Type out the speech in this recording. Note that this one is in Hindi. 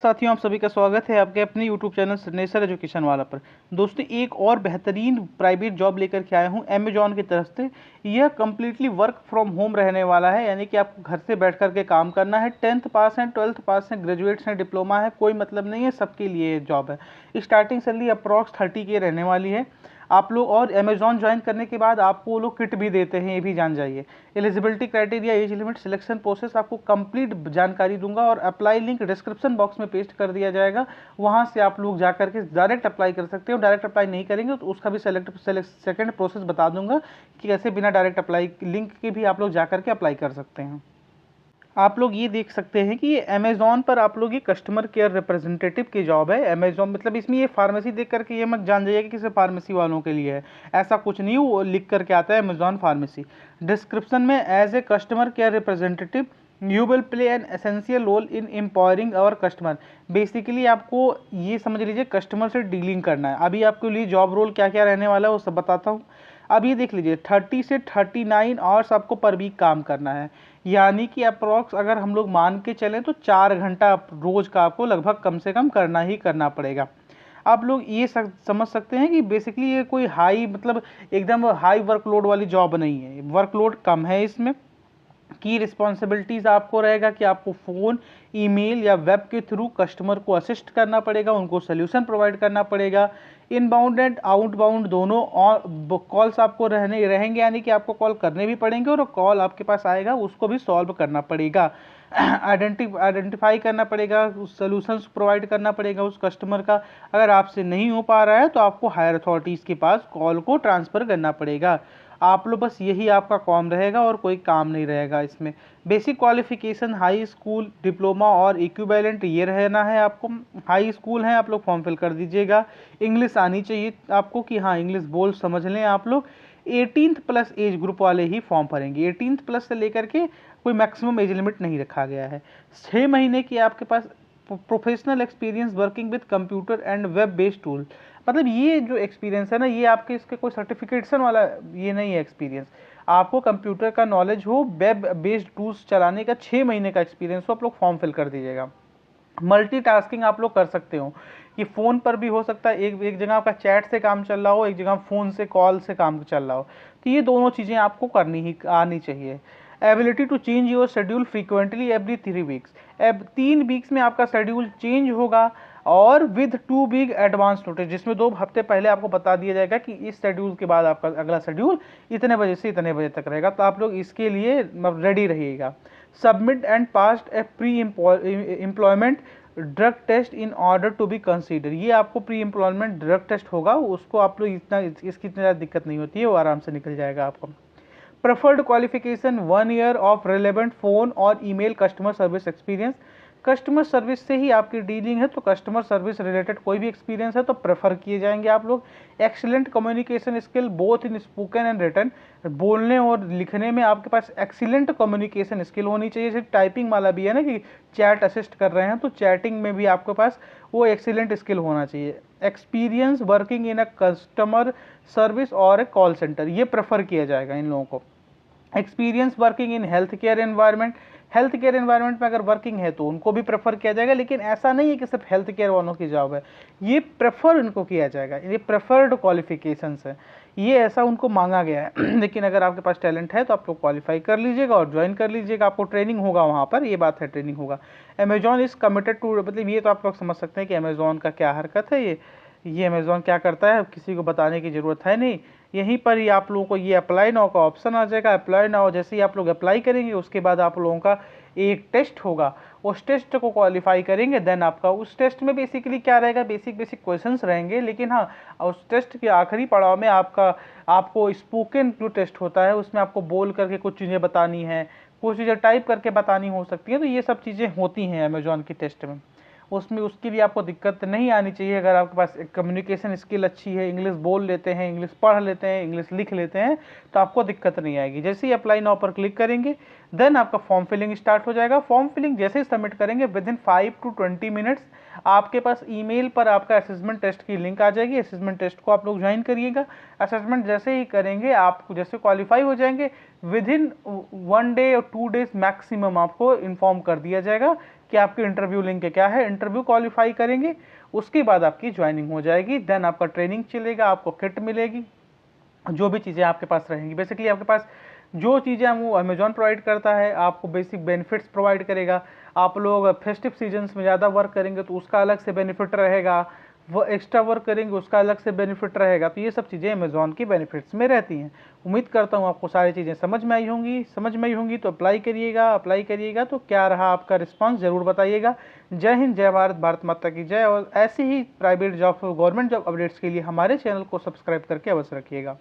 साथियों, आप सभी का स्वागत है आपके अपने YouTube चैनल सिग्नेचर एजुकेशन वाला पर। दोस्तों, एक और बेहतरीन प्राइवेट जॉब लेकर के आया हूं अमेजॉन की तरफ से। यह कम्प्लीटली वर्क फ्रॉम होम रहने वाला है, यानी कि आपको घर से बैठ कर के काम करना है। 10th पास हैं, 12th पास हैं, ग्रेजुएट्स हैं, डिप्लोमा है, कोई मतलब नहीं है, सबके लिए ये जॉब है। स्टार्टिंग सैलरी अप्रॉक्स 30 के रहने वाली है आप लोग। और अमेजॉन ज्वाइन करने के बाद आपको वो लोग किट भी देते हैं, ये भी जान जाइए। Eligibility criteria, age limit, selection process आपको कंप्लीट जानकारी दूंगा और अप्लाई लिंक डिस्क्रिप्शन बॉक्स में पेस्ट कर दिया जाएगा। वहां से आप लोग जा करके डायरेक्ट अप्लाई कर सकते हो। डायरेक्ट अप्लाई नहीं करेंगे तो उसका भी सेकंड प्रोसेस बता दूंगा कि कैसे बिना डायरेक्ट अप्लाई लिंक के भी आप लोग जा करके अप्लाई कर सकते हैं। आप लोग ये देख सकते हैं कि ये अमेजोन पर आप लोग ये कस्टमर केयर रिप्रेजेंटेटिव की जॉब है। अमेजोन मतलब इसमें ये फार्मेसी देख करके ये मत जान जाइएगा कि सिर्फ फार्मेसी वालों के लिए है, ऐसा कुछ नहीं। वो लिख करके आता है अमेजोन फार्मेसी। डिस्क्रिप्शन में as a customer care representative you will play an essential role in empowering our customer. Basically आपको ये समझ लीजिए कस्टमर से डीलिंग करना है। अभी आपके लिए जॉब रोल क्या क्या रहने वाला है वो सब बताता हूँ। अब ये देख लीजिए 30 से 39 आवर्स आपको पर वीक काम करना है, यानी कि अप्रॉक्स अगर हम लोग मान के चलें तो 4 घंटा रोज का आपको लगभग कम से कम करना ही करना पड़ेगा। आप लोग ये समझ सकते हैं कि बेसिकली ये कोई हाई मतलब एकदम हाई वर्कलोड वाली जॉब नहीं है, वर्कलोड कम है इसमें। की रिस्पॉन्सिबिलिटीज़ आपको रहेगा कि आपको फ़ोन, ईमेल या वेब के थ्रू कस्टमर को असिस्ट करना पड़ेगा, उनको सोल्यूशन प्रोवाइड करना पड़ेगा। इनबाउंड एंड आउटबाउंड दोनों कॉल्स आपको रहेंगे, यानी कि आपको कॉल करने भी पड़ेंगे और कॉल आपके पास आएगा उसको भी सॉल्व करना पड़ेगा। आइडेंटिफाई करना पड़ेगा, सोल्यूशंस प्रोवाइड करना पड़ेगा उस कस्टमर का। अगर आपसे नहीं हो पा रहा है तो आपको हायर अथॉरिटीज़ के पास कॉल को ट्रांसफ़र करना पड़ेगा। आप लोग बस यही आपका काम रहेगा और कोई काम नहीं रहेगा इसमें। Basic qualification high school, diploma और इक्विवेलेंट ये रहना है आपको। हाई स्कूल है, आप लोग फॉर्म फिल कर दीजिएगा। इंग्लिश आनी चाहिए आपको कि हाँ इंग्लिश बोल समझ लें आप लोग। 18th प्लस एज ग्रुप वाले ही फॉर्म भरेंगे। 18th प्लस से लेकर के कोई मैक्सिमम एज लिमिट नहीं रखा गया है। 6 महीने की आपके पास professional experience working with computer and web based tool. मतलब ये जो एक्सपीरियंस है ना, ये आपके इसके कोई सर्टिफिकेशन वाला ये नहीं है एक्सपीरियंस। आपको कंप्यूटर का नॉलेज हो, वेब बेस्ड टूल्स चलाने का 6 महीने का एक्सपीरियंस हो, आप लोग फॉर्म फिल कर दीजिएगा। मल्टीटास्किंग आप लोग कर सकते हो कि फ़ोन पर भी हो सकता है, एक जगह आपका चैट से काम चल रहा हो, एक जगह फ़ोन से कॉल से काम चल रहा हो, तो ये दोनों चीज़ें आपको करनी ही आनी चाहिए। Ability to change your schedule frequently every 3 weeks. अब 3 वीक्स में आपका शेड्यूल चेंज होगा और विद 2 वीक एडवांस नोटिस, जिसमें 2 हफ्ते पहले आपको बता दिया जाएगा कि इस शेड्यूल के बाद आपका अगला शेड्यूल इतने बजे से इतने बजे तक रहेगा, तो आप लोग इसके लिए रेडी रहिएगा। Submit and passed a pre employment drug test in order to be consider. ये आपको प्री एम्प्लॉयमेंट ड्रग टेस्ट होगा, उसको आप लोग इसकी इतनी ज़्यादा दिक्कत नहीं होती है, वो आराम से निकल जाएगा आपको। Preferred qualification 1 year of relevant phone और email customer service experience. Customer service से ही आपकी डीलिंग है तो कस्टमर सर्विस रिलेटेड कोई भी एक्सपीरियंस है तो प्रेफर किए जाएंगे आप लोग। Excellent communication skill both in spoken and written. बोलने और लिखने में आपके पास एक्सीलेंट कम्युनिकेशन स्किल होनी चाहिए। सिर्फ टाइपिंग वाला भी है ना कि चैट असिस्ट कर रहे हैं, तो चैटिंग में भी आपके पास वो एक्सीलेंट स्किल होना चाहिए। Experience working in a customer service और ए कॉल सेंटर, ये प्रेफर किया जाएगा इन लोगों को। Experience working in health care environment. Health care environment में अगर वर्किंग है तो उनको भी प्रेफर किया जाएगा, लेकिन ऐसा नहीं है कि सिर्फ हेल्थ केयर वालों की जॉब है, ये प्रेफर उनको किया जाएगा, ये प्रेफर्ड क्वालिफिकेशंस है, ये ऐसा उनको मांगा गया है। लेकिन अगर आपके पास टैलेंट है तो आप लोग क्वालिफाई कर लीजिएगा और ज्वाइन कर लीजिएगा। आपको ट्रेनिंग होगा वहाँ पर, ये बात है, ट्रेनिंग होगा। अमेजॉन इज कमिटेड टू, मतलब ये तो आप लोग समझ सकते हैं कि अमेजॉन का क्या हरकत है। ये अमेजॉन क्या करता है किसी को बताने की ज़रूरत है नहीं। यहीं पर ही आप लोगों को ये अप्लाई नाउ का ऑप्शन आ जाएगा। अप्लाई नाउ जैसे ही आप लोग अप्लाई करेंगे उसके बाद आप लोगों का एक टेस्ट होगा, उस टेस्ट को क्वालिफाई करेंगे देन आपका उस टेस्ट में बेसिकली क्या रहेगा, बेसिक क्वेश्चंस रहेंगे। लेकिन हाँ, उस टेस्ट के आखिरी पड़ाव में आपको स्पोकन जो टेस्ट होता है उसमें आपको बोल करके कुछ चीज़ें बतानी है, कुछ चीज़ें टाइप करके बतानी हो सकती है, तो ये सब चीज़ें होती हैं अमेजॉन की टेस्ट में। उसमें उसके लिए आपको दिक्कत नहीं आनी चाहिए। अगर आपके पास कम्युनिकेशन स्किल अच्छी है, इंग्लिश बोल लेते हैं, इंग्लिश पढ़ लेते हैं, इंग्लिश लिख लेते हैं, तो आपको दिक्कत नहीं आएगी। जैसे ही अप्लाई नाउ पर क्लिक करेंगे देन आपका फॉर्म फिलिंग स्टार्ट हो जाएगा। फॉर्म फिलिंग जैसे ही सबमिट करेंगे विद इन 5 to 20 मिनट्स आपके पास ईमेल पर आपका असेसमेंट टेस्ट की लिंक आ जाएगी। असेसमेंट टेस्ट को आप लोग ज्वाइन करिएगा। असेसमेंट जैसे ही करेंगे, आप जैसे क्वालिफाई हो जाएंगे, विद इन 1 डे और 2 डेज मैक्सिमम आपको इन्फॉर्म कर दिया जाएगा कि आपकी इंटरव्यू लिंक क्या है। इंटरव्यू क्वालिफाई करेंगे, उसके बाद आपकी ज्वाइनिंग हो जाएगी। देन आपका ट्रेनिंग चलेगा, आपको किट मिलेगी, जो भी चीज़ें आपके पास रहेंगी। बेसिकली आपके पास जो चीज़ें वो अमेजॉन प्रोवाइड करता है, आपको बेसिक बेनिफिट्स प्रोवाइड करेगा। आप लोग फेस्टिव सीजन्स में ज़्यादा वर्क करेंगे तो उसका अलग से बेनिफिट रहेगा, वो एक्स्ट्रा वर्क करेंगे उसका अलग से बेनिफिट रहेगा। तो ये सब चीज़ें अमेजॉन की बेनिफिट्स में रहती हैं। उम्मीद करता हूँ आपको सारी चीज़ें समझ में आई होंगी। समझ में आई होंगी तो अप्लाई करिएगा। अप्लाई करिएगा तो क्या रहा आपका रिस्पांस ज़रूर बताइएगा। जय हिंद, जय भारत, भारत माता की जय। और ऐसे ही private job, government job updates के लिए हमारे चैनल को सब्सक्राइब करके अवश्य रखिएगा।